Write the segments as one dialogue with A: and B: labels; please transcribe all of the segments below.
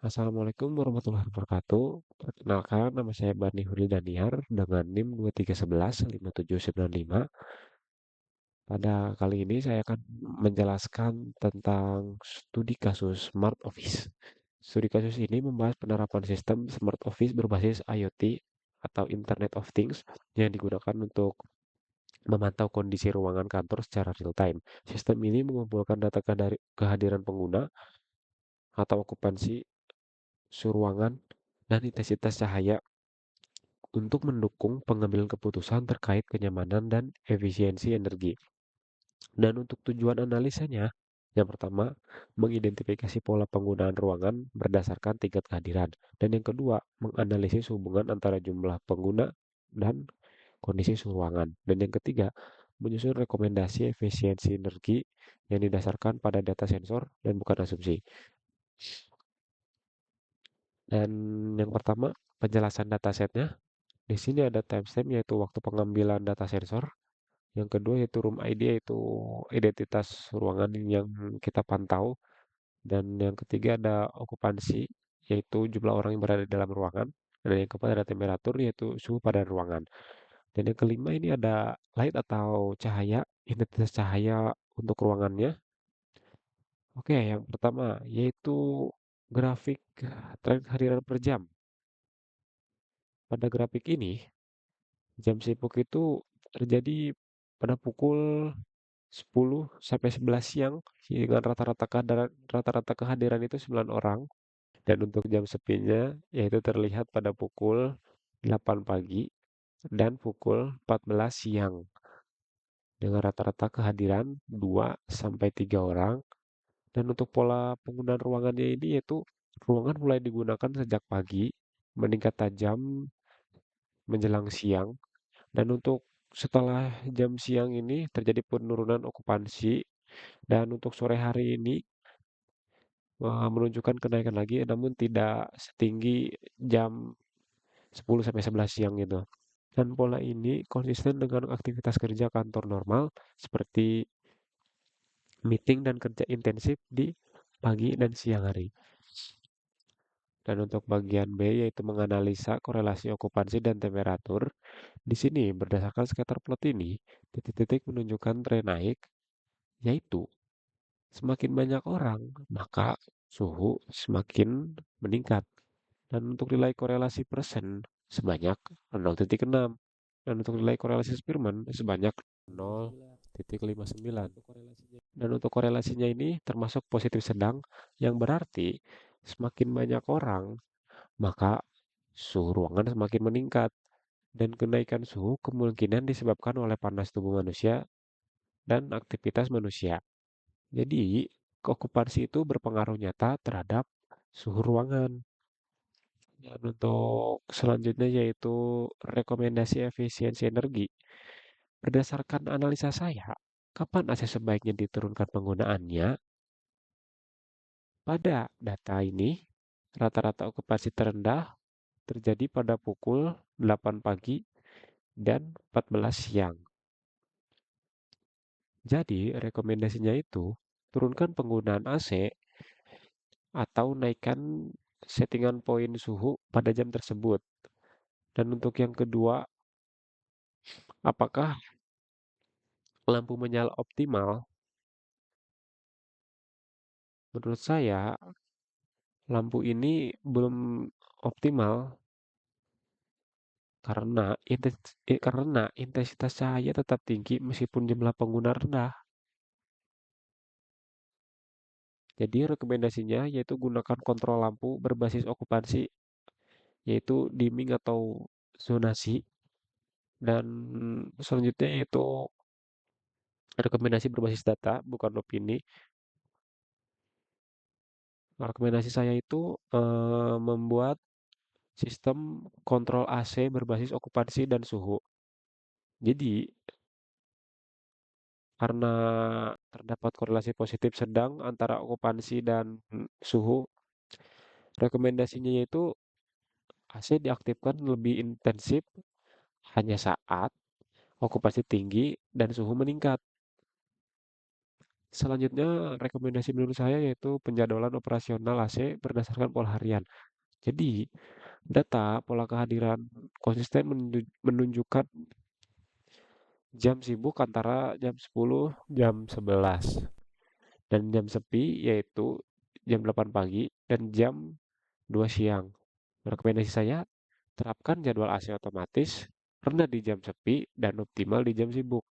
A: Assalamualaikum warahmatullahi wabarakatuh. Perkenalkan, nama saya Bani Huri Daniar dengan NIM 2311579. Pada kali ini saya akan menjelaskan tentang studi kasus Smart Office. Studi kasus ini membahas penerapan sistem Smart Office berbasis IoT atau Internet of Things yang digunakan untuk memantau kondisi ruangan kantor secara real time. Sistem ini mengumpulkan data kehadiran pengguna atau okupansi suhu ruangan dan intensitas cahaya untuk mendukung pengambilan keputusan terkait kenyamanan dan efisiensi energi. Dan untuk tujuan analisanya, yang pertama, mengidentifikasi pola penggunaan ruangan berdasarkan tingkat kehadiran. Dan yang kedua, menganalisis hubungan antara jumlah pengguna dan kondisi suhu ruangan. Dan yang ketiga, menyusun rekomendasi efisiensi energi yang didasarkan pada data sensor dan bukan asumsi. Dan yang pertama, penjelasan datasetnya. Di sini ada timestamp yaitu waktu pengambilan data sensor. Yang kedua yaitu room ID yaitu identitas ruangan yang kita pantau. Dan yang ketiga ada okupansi yaitu jumlah orang yang berada di dalam ruangan. Dan yang keempat ada temperatur yaitu suhu pada ruangan. Dan yang kelima ini ada light atau cahaya, intensitas cahaya untuk ruangannya. Oke, yang pertama yaitu grafik tren kehadiran per jam. Pada grafik ini, jam sibuk itu terjadi pada pukul 10 sampai 11 siang dengan rata-rata kehadiran itu 9 orang, dan untuk jam sepinya yaitu terlihat pada pukul 8 pagi dan pukul 14 siang dengan rata-rata kehadiran 2 sampai 3 orang. Dan untuk pola penggunaan ruangannya ini yaitu ruangan mulai digunakan sejak pagi, meningkat tajam menjelang siang. Dan untuk setelah jam siang ini terjadi penurunan okupansi, dan untuk sore hari ini menunjukkan kenaikan lagi namun tidak setinggi jam 10 sampai 11 siang gitu. Dan pola ini konsisten dengan aktivitas kerja kantor normal seperti meeting dan kerja intensif di pagi dan siang hari. Dan untuk bagian B yaitu menganalisa korelasi okupansi dan temperatur. Di sini berdasarkan scatter plot ini, titik-titik menunjukkan tren naik, yaitu semakin banyak orang, maka suhu semakin meningkat. Dan untuk nilai korelasi persen sebanyak 0,6. Dan untuk nilai korelasi Spearman sebanyak 0,59. Dan untuk korelasinya ini termasuk positif sedang, yang berarti semakin banyak orang, maka suhu ruangan semakin meningkat. Dan kenaikan suhu kemungkinan disebabkan oleh panas tubuh manusia dan aktivitas manusia. Jadi, okupansi itu berpengaruh nyata terhadap suhu ruangan. Dan untuk selanjutnya yaitu rekomendasi efisiensi energi. Berdasarkan analisa saya, kapan AC sebaiknya diturunkan penggunaannya? Pada data ini, rata-rata okupansi terendah terjadi pada pukul 8 pagi dan 14 siang. Jadi, rekomendasinya itu turunkan penggunaan AC atau naikkan settingan poin suhu pada jam tersebut. Dan untuk yang kedua, apakah lampu menyala optimal? Menurut saya, lampu ini belum optimal karena intensitas cahaya tetap tinggi meskipun jumlah pengguna rendah. Jadi rekomendasinya yaitu gunakan kontrol lampu berbasis okupansi, yaitu dimming atau zonasi. Dan selanjutnya yaitu rekomendasi berbasis data, bukan opini. Rekomendasi saya itu membuat sistem kontrol AC berbasis okupansi dan suhu. Jadi, karena terdapat korelasi positif sedang antara okupansi dan suhu, rekomendasinya yaitu AC diaktifkan lebih intensif hanya saat okupansi tinggi dan suhu meningkat. Selanjutnya, rekomendasi menurut saya yaitu penjadwalan operasional AC berdasarkan pola harian. Jadi, data pola kehadiran konsisten menunjukkan jam sibuk antara jam 10, jam 11. Dan jam sepi yaitu jam 8 pagi dan jam 2 siang. Rekomendasi saya, terapkan jadwal AC otomatis, rendah di jam sepi, dan optimal di jam sibuk.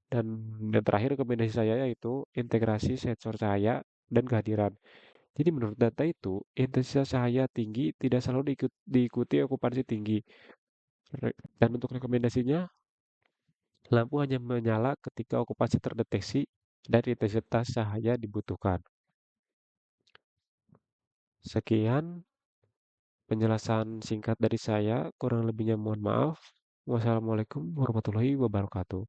A: Dan yang terakhir rekomendasi saya yaitu integrasi sensor cahaya dan kehadiran. Jadi menurut data itu, intensitas cahaya tinggi tidak selalu diikuti okupansi tinggi. Dan untuk rekomendasinya, lampu hanya menyala ketika okupansi terdeteksi dan intensitas cahaya dibutuhkan. Sekian penjelasan singkat dari saya, kurang lebihnya mohon maaf. Wassalamualaikum warahmatullahi wabarakatuh.